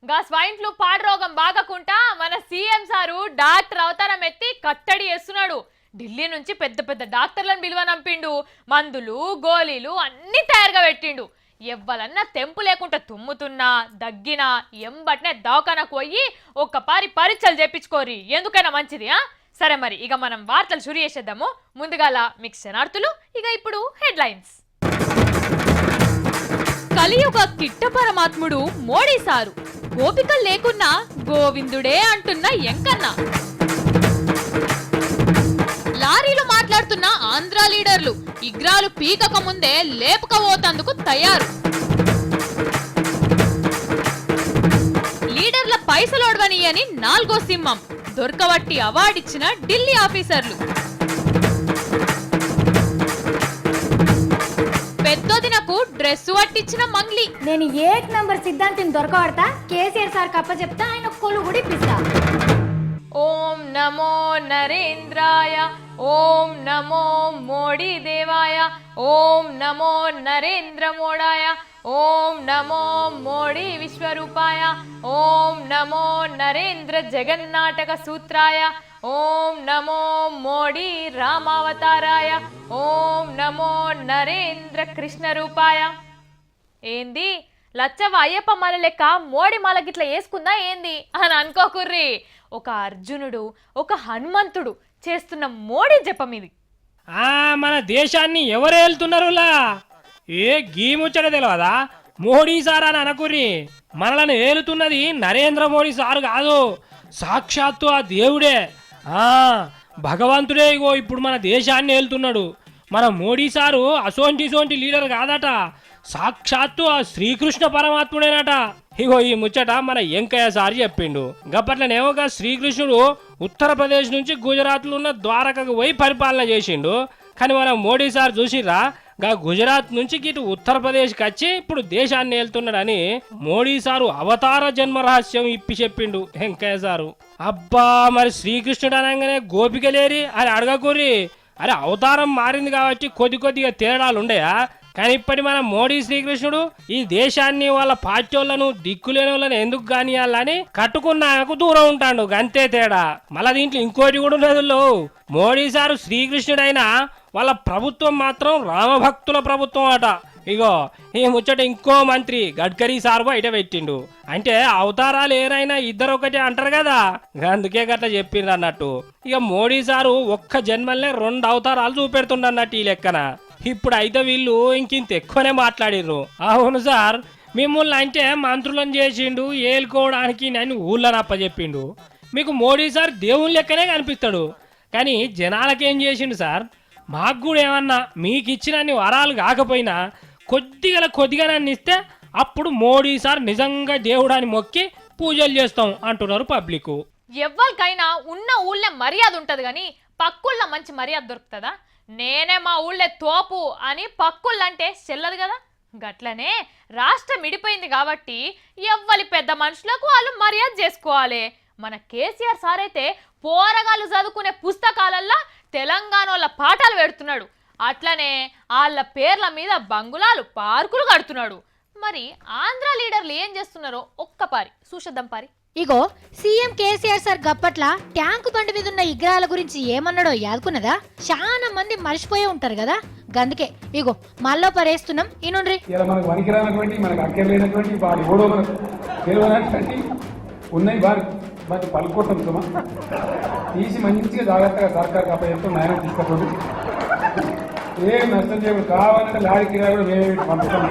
గా swine flu పాడు రోగం బాగకుంటా మన సీఎం సారు డాక్టర్ అవతారం ఎత్తి కట్టడి చేస్తున్నాడు. ఢిల్లీ నుంచి పెద్ద పెద్ద డాక్టర్లను పిలువనంపిండు. మందులు గోళీలు అన్ని తయారుగా పెట్టిండు. ఎవ్వలన్నా తెంపు లేకుండా తుమ్ముతున్నా దగ్గినా ఎంబట్నే దవాఖానకు పోయి ఒక్కపారి పరీక్షలు చేపించుకోరి, ఎందుకైనా మంచిది. సరే మరి ఇక మనం వార్తలు షురు చేసేద్దాము. ముందుగాల మీకు శనార్థులు, ఇక ఇప్పుడు హెడ్లైన్స్. కలియుగ కిట్ట పరమాత్ముడు మోడీ సారు, గోపికలు లేకున్నా గోవిందుడే అంటున్న ఎంకన్న. లారీలో మాట్లాడుతున్న ఆంధ్ర లీడర్లు ఇగ్రాలు పీకక ముందే లేపుకపోతందుకు తయారు. లీడర్ల పైసలోడవనియని 4వ సింహం, దొరకబట్టి అవార్డిచ్చిన ఢిల్లీ ఆఫీసర్లు. పెద్దోదినకు డ్రెస్ పట్టించిన మంగ్లీ. నేను 1 నంబర్ సిద్ధాంతిని దొరకబడతా, కేసీఆర్ సార్ కప్ప చెప్తా, ఆయన కొలు కూడా ఇప్పిస్తా. ఓం నమో నరేంద్రాయ, ఓం నమో మోడీ దేవాయ, ఓం నమో నరేంద్ర మోడాయ, ఓం నమో మోడీ విశ్వరూపాయ, ఓం నమో నరేంద్ర జగన్నాటక సూత్రాయ, ఓం నమో మోడీ రామావతారాయ, ఓం నమో నరేంద్ర కృష్ణ రూపాయ. ఏంది లచ్చవ అయ్యప్ప మాల లెక్క మోడీ మాల గిట్ల వేసుకుందా ఏంది అని అనుకోకుర్రి. ఒక అర్జునుడు ఒక హనుమంతుడు చేస్తున్న మోడీ జపం ఇది. మన దేశాన్ని ఎవరు ఏలుతున్నారులా? ఏ గీముచ్చట తెలియదా? మోడీ సార్ అని అనకుర్రి. మనలను ఏలుతున్నది నరేంద్ర మోడీ సారు కాదు, సాక్షాత్తు ఆ దేవుడే, భగవంతుడే. ఇగో ఇప్పుడు మన దేశాన్ని ఏలుతున్నాడు. మన మోడీ సారు అసోంటి లీడర్ కాదట, సాక్షాత్తు ఆ శ్రీకృష్ణ పరమాత్ముడేనట. ఇగో ఈ ముచ్చట మన వెంకయ్య సార్ చెప్పిండు. గప్పట్లనేమోగా శ్రీకృష్ణుడు ఉత్తరప్రదేశ్ నుంచి గుజరాత్లో ఉన్న ద్వారకకు పోయి పరిపాలన చేసిండు. కానీ మన మోడీ సార్ చూసిర్రా, గా గుజరాత్ నుంచి ఇటు ఉత్తరప్రదేశ్కి వచ్చి ఇప్పుడు దేశాన్ని వెళ్తున్నాడని మోడీ సారు అవతార జన్మ రహస్యం ఇప్పి చెప్పిండు వెంకయ్య సారు. అబ్బా, మరి శ్రీకృష్ణుడు అనగానే గోపికలేరి అని అడగకూరి. అరే, అవతారం మారింది కాబట్టి కొద్దిగా తేడాలు ఉండయా? కానీ ఇప్పటి మన మోడీ శ్రీకృష్ణుడు ఈ దేశాన్ని వాళ్ళ పార్టీలను దిక్కులేని వాళ్ళని ఎందుకు కానియాలని కట్టుకున్నాకు దూరం ఉంటాడు, గంతే తేడా. మళ్ళా దీంట్లో ఇంకోటి కూడా ఉండదు. మోడీ సారు శ్రీకృష్ణుడైనా వాళ్ళ ప్రభుత్వం మాత్రం రామభక్తుల ప్రభుత్వం అట. ఇగో ఈ ముచ్చట ఇంకో మంత్రి గడ్కరీ సార్ బయట పెట్టిండు. అంటే అవతారాలు ఏరైనా ఇద్దరు ఒకటే అంటారు కదా, అందుకే గట్లా చెప్పిండ్రు అన్నట్టు. ఇక మోడీ సారు ఒక్క జన్మల్నే 2 అవతారాలు చూపెడుతుండ అన్నట్టు ఈ లెక్కన. ఇప్పుడు అయితే వీళ్ళు ఇంకింత ఎక్కువనే మాట్లాడిర్రు. అవును సార్, మిమ్మల్ని అంటే మంత్రులను చేసిండు ఏలుకోవడానికి నేను ఊళ్ళని అప్పచెప్పిండు. మీకు మోడీ సార్ దేవుని లెక్కనే కనిపిస్తాడు. కానీ జనాలకేం చేసిండు సార్? మాకు కూడా ఏమన్నా మీకు ఇచ్చినన్ని వరాలు కాకపోయినా కొద్దిగా నన్ను ఇస్తే అప్పుడు మోడీ సార్ నిజంగా దేవుడాన్ని మొక్కి పూజలు చేస్తాం అంటున్నారు పబ్లిక్. ఎవ్వరికైనా ఉన్న ఊళ్ళో మర్యాద ఉంటది కానీ పక్కుళ్ళ మంచి మర్యాద దొరుకుతుందా? నేనే మా ఊళ్ళే తోపు అని పక్కుళ్ళంటే చెల్లదు కదా. గట్లనే రాష్ట్రం విడిపోయింది కాబట్టి ఎవ్వరి పెద్ద మనుషులకు వాళ్ళు మర్యాద చేసుకోవాలి. మన కేసీఆర్ సార్ అయితే పోరగాళ్ళు చదువుకునే పుస్తకాలల్లో తెలంగాణ పాఠాలు పెడుతున్నాడు. అట్లనే వాళ్ళ పేర్ల మీద బంగుళాలు పార్కులు కడుతున్నాడు. మరి ఆంధ్ర లీడర్లు ఏం చేస్తున్నారో ఒక్కపారి చూసేద్దాం పారి. ఇగో సీఎం కేసీఆర్ సార్ గప్పట్ల ట్యాంకు బండి మీద ఉన్న విగ్రహాల గురించి ఏమన్నాడో యాదుకున్నదా? చాలా మంది మర్చిపోయే ఉంటారు కదా, గందుకే ఇగో మళ్ళీ పరేస్తున్నాం. ఈనుండ్రి. మనకు వనికిరానటువంటి మనకు అక్కర్లేనటువంటి వారి ఓడో మనకు తెలియనటువంటి ఉన్నాయి వారి పలుకోవటం సుమా తీసి మంచిగా జాగ్రత్తగా సర్కార్ కప్ప చెప్తాం నాయన తీసుకోండి. ఏం నష్టం చేయకుండా కావాలంటే లారీ కిరాయి కూడా వేరే పంపుతాం.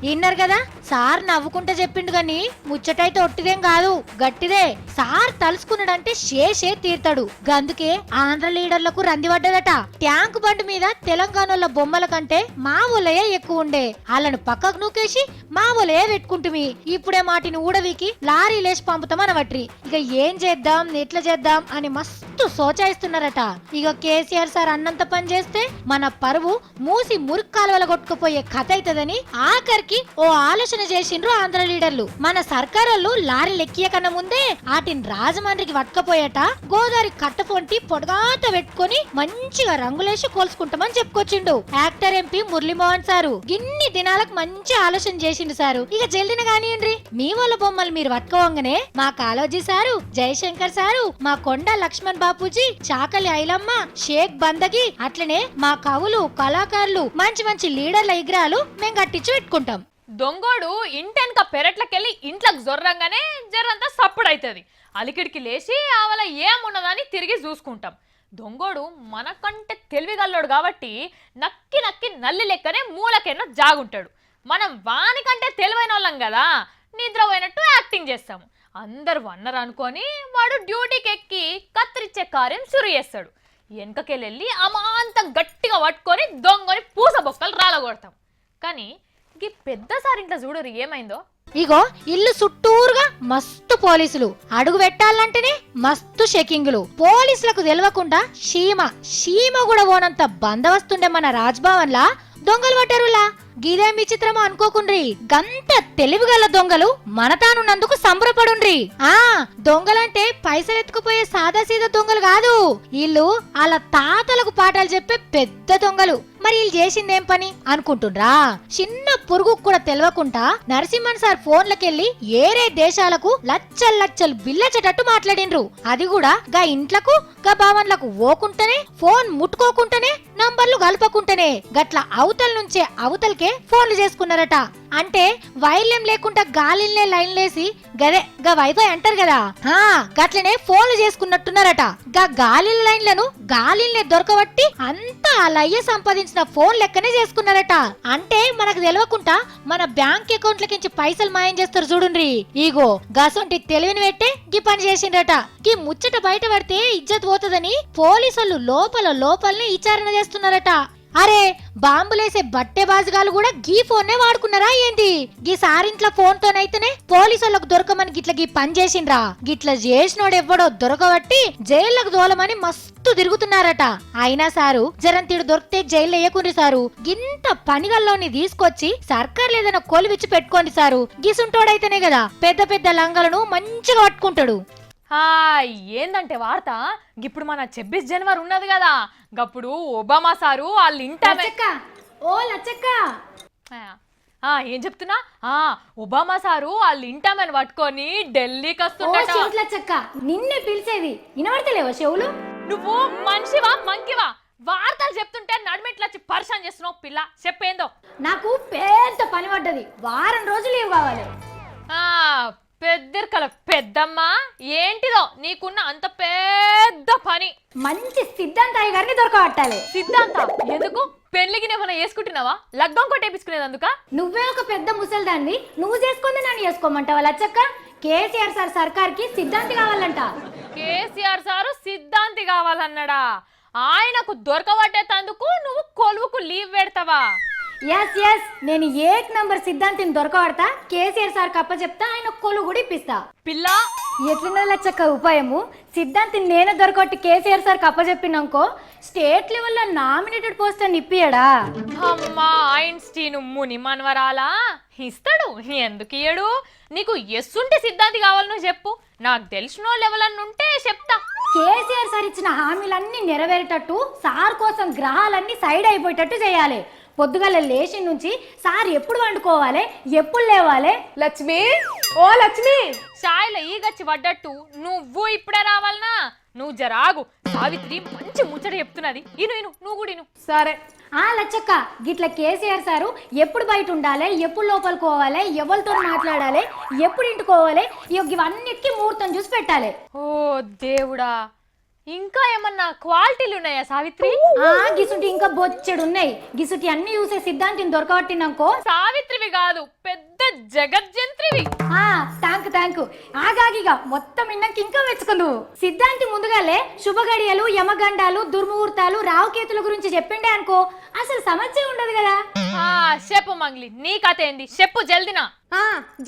విన్నారు కదా, సార్ నవ్వుకుంటే చెప్పిండు గాని ముచ్చటైతే ఒట్టిదేం కాదు, గట్టిదే. సార్ తలుసుకున్నాడంటే శేషే తీర్తాడు. గందుకే ఆంధ్ర లీడర్లకు రంది పడ్డదట. ట్యాంక్ బండి మీద తెలంగాణ బొమ్మల కంటే మా ఊళ్ళయే ఎక్కువ ఉండే, వాళ్ళను పక్కకు నూకేసి మా ఊళ్ళయే పెట్టుకుంటుమి. ఇప్పుడే మాటిని ఊడవికి లారీ లేచి పంపుతామనవట్రి. ఇక ఏం చేద్దాం ఎట్లా చేద్దాం అని మస్తు సోచాయిస్తున్నారట. ఇక కేసీఆర్ సార్ అన్నంత పని చేస్తే మన పరువు మూసి మురుక్కాలువల కొట్టుకుపోయే కథ అవుతుందని ఆఖరికి ఓ ఆలోచన ఆలోచన చేసిండ్రు ఆంధ్ర లీడర్లు. మన సర్కారోళ్ళు లారీ లెక్కియ కన్నా ముందే వాటిని రాజమండ్రికి పట్టుకపోయేట గోదావరి కట్టపొంటి పొడగాట పెట్టుకొని మంచిగా రంగులేసి కోల్చుకుంటామని చెప్పుకొచ్చిండు యాక్టర్ ఎంపీ మురళీమోహన్ సారు. ఇన్ని దినాలకు మంచి ఆలోచన చేసిండు సారు. ఇక జల్దిన కానియండ్రి, మీ వాళ్ళ బొమ్మలు మీరు పట్టుకోవంగానే మా కాలోజీ సారు, జయశంకర్ సారు, మా కొండ లక్ష్మణ్ బాపూజీ, చాకలి ఐలమ్మ, షేక్ బందగి, అట్లనే మా కవులు, కళాకారులు, మంచి మంచి లీడర్ల విగ్రహాలు మేము కట్టించి పెట్టుకుంటాం. దొంగోడు ఇంటెనక పెరట్లకెళ్ళి ఇంట్లోకి జొర్రంగానే జరంతా సప్పుడైతుంది. అలికిడికి లేచి ఆవల ఏమున్నదని తిరిగి చూసుకుంటాం. దొంగోడు మనకంటే తెలివిగల్లోడు కాబట్టి నక్కి నక్కి నల్లి లెక్కనే మూలకెన్నో జాగుంటాడు. మనం వానికంటే తెలివైన వాళ్ళం కదా, నిద్రపోయినట్టు యాక్టింగ్ చేస్తాము. అందరు వన్నరు అనుకొని వాడు డ్యూటీకి ఎక్కి కత్తిరించే కార్యం సురు చేస్తాడు. వెనకకెళ్ళి అమాంతం గట్టిగా పట్టుకొని దొంగని పూస బొక్కలు రాలగొడతాం. కానీ ఈ పెద్దసారి ఇంట్లో చూడరు ఏమైందో. ఇగో ఇల్లు చుట్టూరుగా మస్తు పోలీసులు, అడుగు పెట్టాలంటేనే మస్తు చెకింగులు. పోలీసులకు తెలియకుండా సీమ కూడా ఓనంత బందవస్తుండే మన రాజ్భవన్ లా దొంగలు పట్టారులా. గిదేం విచిత్రమో అనుకోకుండ్రి, గంత తెలివిగల దొంగలు మనతానున్నందుకు సంబరపడుండ్రి. దొంగలంటే పైసలు ఎత్తుకుపోయే సాదా సీదా దొంగలు కాదు, వీళ్ళు వాళ్ళ తాతలకు పాఠాలు చెప్పే పెద్ద దొంగలు. మరి వీళ్ళు చేసిందేం పని అనుకుంటుండ్రా? చిన్న పురుగు కూడా తెలియకుండా నరసింహన్ సార్ ఫోన్లకెళ్ళి ఏరే దేశాలకు లచ్చలు లచ్చలు బిల్లచేటట్టు మాట్లాడిండ్రు. అది కూడా గా ఇంట్లకు గా భావన్లకు ఓకుంటేనే, ఫోన్ ముట్టుకోకుంటేనే, నంబర్లు కలపకుంటేనే గట్ల అవతల నుంచే అవతలకే ఫోన్లు చేసుకున్నారట. అంటే వైర్లేం లేకుండా గాలిన్లే లైన్లేసి గదే గా వైఫై అంటారు కదా, గట్లనే ఫోన్లు చేసుకున్నట్టున్నారట. గా గాలి లైన్లను గాలిన్లే దొరకబట్టి అంతా అలయ్య సంపాదించిన ఫోన్ లెక్కనే చేసుకున్నారట. అంటే మనకు తెలియకుండా మన బ్యాంక్ అకౌంట్లకించి పైసలు మాయం చేస్తారు చూడుండ్రి. ఈగో గసొంటి తెలివిని పెట్టే గీ పని చేసిండ్రట. గీ ముచ్చట బయట పడితే ఇజ్జత్ పోతుందని పోలీసులు లోపలనే విచారణ చేస్తున్నారట. అరే బాంబులేసే బట్టే బాజుగాలు కూడా గీ ఫోన్నే వాడుకున్నారా ఏంది? గీ సారింట్ల ఫోన్ తోనైతేనే పోలీసులకు దొరకమని గిట్ల గీ పని చేసిండ్రా. గిట్ల చేసినోడెవ్వడో దొరకబట్టి జైళ్లకు దోలమని మస్తు తిరుగుతున్నారట. అయినా సారు జరంతీడు దొరికితే జైలు వేయకుండ్రి సారు, గింత పనిగల్లోని తీసుకొచ్చి సర్కార్ లేదన్న కొలువిచ్చి పెట్టుకోండి సారు. గిసుంటోడైతేనే కదా పెద్ద పెద్ద లంగలను మంచిగా పట్టుకుంటాడు. ఏందంటే వార్త, ఇప్పుడు మన 26 జనవరి ఉన్నది కదా, గప్పుడు ఒబామా సారు వాళ్ళ ఏం చెప్తున్నా, ఒబామా సారు వాళ్ళ ఇంటామని పట్టుకొని ఢిల్లీకి వస్తుండట. నిన్నే పిలిచేది వినబడతలేవా చెవులు? నువ్వు మనిషివా మంకివా? వార్తలు చెప్తుంటే నడిమెట్లా పరిశాన్ చేస్తున్నావు పిల్ల, చెప్పేందో. నాకు పెద్ద పని పడ్డది, వారం రోజులు లీవ్ కావాలి. పెద్దరికల పెద్దమ్మా, ఏంటిదో నీకున్న అంత పెద్ద పని? మంచి సిద్ధాంతాయి గారిని దొరకబట్టాలి. సిద్ధాంత ఎందుకు? పెళ్లికి ఏమైనా వేసుకుంటున్నావా? లగ్గం కొట్టేపించుకునేది అందుక? నువ్వే ఒక పెద్ద ముసల్దాన్ని, నువ్వు చేసుకుంది నన్ను చేసుకోమంటావా లచ్చక్క? కేసీఆర్ సార్ సర్కార్కి సిద్ధాంతి కావాలంట. కేసీఆర్ సారు సిద్ధాంతి కావాలన్నాడా? ఆయనకు దొరకబట్టేందుకు నువ్వు కొలువుకు లీవ్ పెడతావా? ఎస్ నేను ఏక్ నంబర్ సిద్ధాంతిని దొరకబడతా, కేసీఆర్ సార్ కప్ప చెప్తా, ఆయన కొలువు కూడా ఇప్పిస్తా. పిల్ల ఎట్లున్నా లచ్చక్క ఉపాయము, సిద్ధాంతిని నేనే దొరకొట్టి కేసీఆర్ సార్ కప్ప చెప్పినాకో స్టేట్ లెవెల్లో నామినేటెడ్ పోస్ట్ అని ఇప్పియడా? అమ్మా ఐన్స్టీన్ ముని మనవరాలా ఇస్తాడు, ఎందుకు ఇయ్యడు? నీకు ఎస్సుంటే సిద్ధాంతి కావాలను చెప్పు, నాకు తెలిసిన లెవెల్ ఉంటే చెప్తా. కేసీఆర్ సార్ ఇచ్చిన హామీలన్నీ నెరవేరేటట్టు, సార్ కోసం గ్రహాలన్నీ సైడ్ అయిపోయేటట్టు చేయాలి. పొద్దుగాల లేచి నుంచి సార్ ఎప్పుడు వండుకోవాలి, ఎప్పుడు లేవాలి? లక్ష్మి, ఓ లక్ష్మి, చాయ్లో ఈగచ్చి పడ్డట్టు నువ్వు ఇప్పుడే రావాలనా? నువ్వు జరాగు, సావిత్రి మంచి ముచ్చట చెప్తున్నది, ఇను నువ్వు కూడా ఇను. సరే. లచ్చక్క, గిట్ల కేసీఆర్ సారు ఎప్పుడు బయట ఉండాలి, ఎప్పుడు లోపలికి పోవాలి, ఎవరితో మాట్లాడాలి, ఎప్పుడు ఇంటికోవాలి, ఇవన్నిటికీ ముహూర్తం చూసి పెట్టాలి. ఓ దేవుడా, ఇంకా ఏమన్నా క్వాలిటీలు ఉన్నాయా సావిత్రి? గిసుటి ఇంకా బొచ్చెడు ఉన్నాయి. గిసుటి అన్ని చూసే సిద్ధాంతిని దొరకబట్టినాకో సావిత్రివి కాదు, పెద్ద జగజ్జంత్రివి. థ్యాంక్ ఆగాగిగా మొత్తం ఇన్నాక ఇంకా మెచ్చుకుందువు. సిద్ధాంతి ముందుగాలే శుభగడియలు, యమగండాలు, దుర్ముహూర్తాలు, రావుకేతుల గురించి చెప్పిండే అనుకో అసలు సమస్య ఉండదు కదా. చెప్పు మంగ్లీ, నీ కథ ఏంది చెప్పు జల్దినా.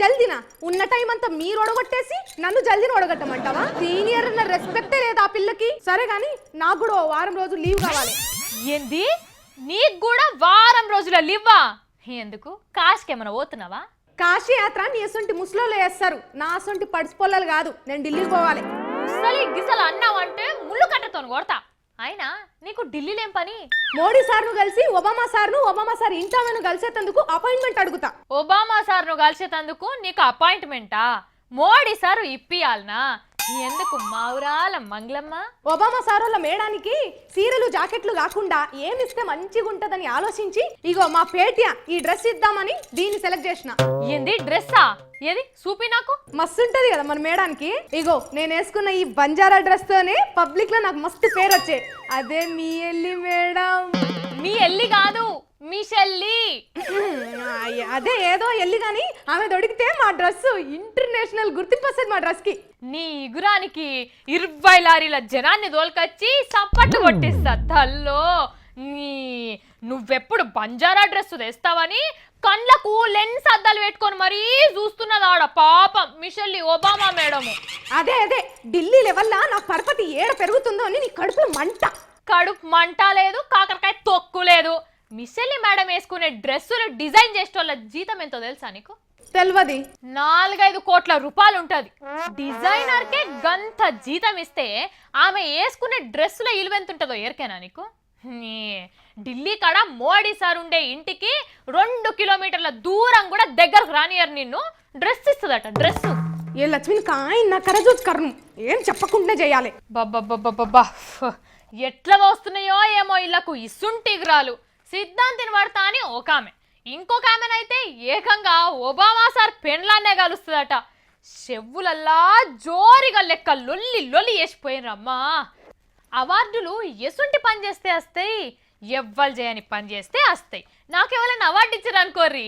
జల్దినా ఉన్న టైం అంతా మీరు ఒడగొట్టేసి నన్ను జల్దిన ఒడగట్టమంటావా? సీనియర్ అన్న రెస్పెక్టే లేదు ఆ పిల్లకి. సరే గాని నాకు కూడా వారం రోజులు లీవ్ కావాలి. ఏంది? నీకు కూడా వారం రోజుల లీవా? ఎందుకు? కాశ్కి ఏమైనా పోతున్నావా? కాశీ యాత్ర నీ అసొంటి ముసలోళ్ళు చేస్తారు, నా అసొంటి పడిచిపోళ్ళు కాదు. నేను ఢిల్లీకి పోవాలి. అసలు గిసలు అన్నావంటే ముళ్ళు కట్టతోని కొడతా. అయినా నీకు ఢిల్లీలో ఏం పని? మోడీ సార్ను కలిసి ఒబామా సార్ ఇంటామెను కలిసేందుకు అపాయింట్మెంట్ అడుగుతా. ఒబామా సార్ను కలిసేటందుకు నీకు అపాయింట్మెంటా? మోడీ సారు ఇప్పియాలనా? ఎందుకు మావురాల మంగళమ్మ? ఒబామా సార్ వాళ్ళ మేడానికి సీరలు జాకెట్లు కాకుండా ఏమిస్తే మంచిగా ఉంటదని ఆలోచించి ఇగో మా పేటియా ఈ డ్రెస్ ఇద్దామని దీన్ని సెలెక్ట్ చేసిన. ఏంది డ్రెస్సా? ఏది చూపి నాకు. మస్తు ఉంటది కదా మన మేడానికి. ఇగో నేను వేసుకున్న ఈ బంజారా డ్రెస్ తోనే పబ్లిక్ లో నాకు మస్తు పేరు వచ్చే. అదే మీ ఎల్లి మేడం. మీ ఎల్లి కాదు, మీ షెల్లి. అదే ఏదో ఎల్లి గాని ఆమె దొడికితే మా డ్రెస్ ఇంటర్నేషనల్ గుర్తింపు వస్తుంది మా డ్రెస్ కి. నీ ఇగురానికి 20 లారీల జనాన్ని దోల్కొచ్చి సప్పట్లు కొట్టిస్తా తల్లో. నువ్వెప్పుడు బంజారా డ్రెస్ తెస్తావని కళ్ళకు లెన్స్ అద్దాలు పెట్టుకొని మరీ చూస్తున్నది ఆడ పాపం మిషెల్లి ఒబామా మేడము. అదే ఢిల్లీ లెవెల్లా నా పరపతి ఏడ పెరుగుతుందో అని నీ కడుపులో మంట. కడుపు మంట లేదు, కాకరకాయ తొక్కు లేదు. మిషెల్లి మేడం వేసుకునే డ్రెస్సులు డిజైన్ చేసే వాళ్ళ జీతం ఎంతో తెలుసా నీకు? తెలియదు. 4-5 కోట్ల రూపాయలు ఉంటది. డిజైనర్ కే గంత జీతం ఇస్తే ఆమె వేసుకునే డ్రెస్సుల ఇలువ ఎంత ఉంటుందో ఎరికేనా నీకు? ఢిల్లీ కాడ మోడీ సార్ ఉండే ఇంటికి 2 కిలోమీటర్ల దూరం కూడా దగ్గరకు రానియర్ నిన్ను. Dress ఇస్తుందట dress. ఏ లక్ష్మిని కాయన నా కరజోత్ కర్ణం ఏం చెప్పకుండా చేయాలి. బాబా ఎట్లా వస్తున్నాయో ఏమో ఇళ్లకు ఇసుంటిగ్రాలు. సిద్ధాంతిని పడతా అని ఒక ఆమె, ఇంకొక ఆమెనైతే ఏకంగా ఒబామా సార్ పెండ్లాన్నే కలుస్తుందట. చెవులల్లా జోరిగా లెక్క లొల్లి వేసిపోయినరమ్మా. అవార్డులు ఎసుంటి పని చేస్తే వస్తాయి, ఎవ్వరు చేయని పని చేస్తే వస్తాయి. నాకెవరైనా అవార్డు ఇచ్చారు అనుకోర్రి,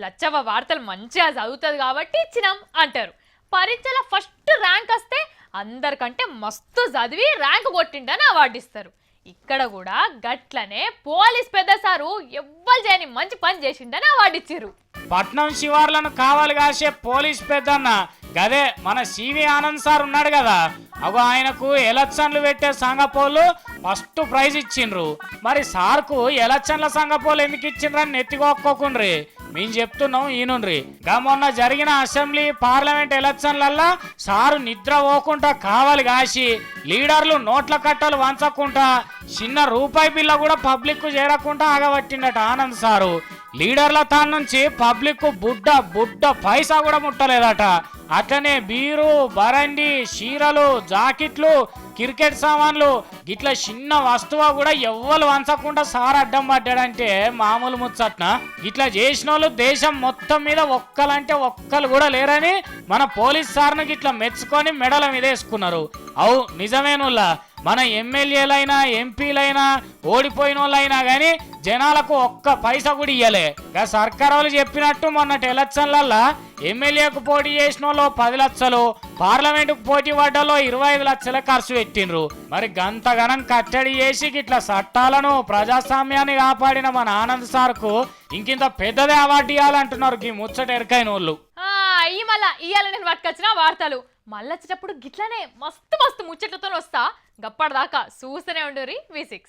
లచ్చవ్వ వార్తలు మంచిగా చదువుతుంది కాబట్టి ఇచ్చినాం అంటారు. పరీక్షల ఫస్ట్ ర్యాంక్ వస్తే అందరికంటే మస్తు చదివి ర్యాంక్ కొట్టిండని అవార్డు ఇస్తారు. ఇక్కడ కూడా గట్లనే పోలీస్ పెద్ద సారు ఎవ్వరు చేయని మంచి పని చేసిండని అవార్డు ఇచ్చారు. పట్నం శివార్లను కావాలి కాసే పోలీస్ పెద్దన్న గదే మన సివి ఆనంద్ సార్ ఉన్నాడు కదా, అగో ఆయనకు ఎలక్షన్లు పెట్టే సంఘపోలు ఫస్ట్ ప్రైజ్ ఇచ్చిండ్రు. మరి సార్కు ఎలక్షన్ల సంఘపోలు ఎందుకు ఇచ్చిండ్రని నెత్తికొక్కోకుండ్రి. మేము చెప్తున్నాం ఈనుండ్రి. గా మొన్న జరిగిన అసెంబ్లీ పార్లమెంట్ ఎలక్షన్లల్లా సారు నిద్ర పోకుండా కావాలి కాసి లీడర్లు నోట్ల కట్టలు వంచకుండా చిన్న రూపాయి బిల్ల కూడా పబ్లిక్ కు చేరకుండా ఆగబట్టిండట ఆనంద్ సారు. లీడర్ల తాను నుంచి పబ్లిక్ బుడ్డ పైసా కూడా ముట్టలేదట. అట్లనే బీరు, బరండి, చీరలు, జాకెట్లు, క్రికెట్ సామాన్లు గిట్ల చిన్న వస్తువు కూడా ఎవ్వరు వంచకుండా సార్ అడ్డం పడ్డాడంటే మామూలు ముచ్చట్న. ఇట్లా చేసిన వాళ్ళు దేశం మొత్తం మీద ఒక్కలంటే ఒక్కరు కూడా లేరని మన పోలీస్ సార్ను గిట్లా మెచ్చుకొని మెడల మీద వేసుకున్నారు. అవు నిజమేనుల్లా, మన ఎమ్మెల్యేలైనా ఎంపీలైనా ఓడిపోయిన వాళ్ళైనా కానీ జనాలకు ఒక్క పైసా కూడా ఇయ్యలే. సర్కార్ వాళ్ళు చెప్పినట్టు మొన్నటి ఎలక్షన్లల్లా ఎమ్మెల్యేకు పోటీ చేసిన వాళ్ళు 10 లక్షలు, పార్లమెంటుకు పోటీ పడ్డలో 25 లక్షల ఖర్చు పెట్టిండ్రు. మరి గంతగనం కట్టడి చేసి ఇట్లా చట్టాలను ప్రజాస్వామ్యాన్ని కాపాడిన మన ఆనంద్ సార్కు ఇంకింత పెద్దదే అవార్డు ఇవ్వాలంటున్నారు ఈ ముచ్చట ఎరకైన వాళ్ళు. ఇవాళ నేను పట్టుకొచ్చిన వార్తలు మళ్ళీ వచ్చేటప్పుడు గిట్లనే మస్తు ముచ్చట్లతో వస్తా. గప్పటిదాకా చూస్తూనే ఉండుర్రి V6.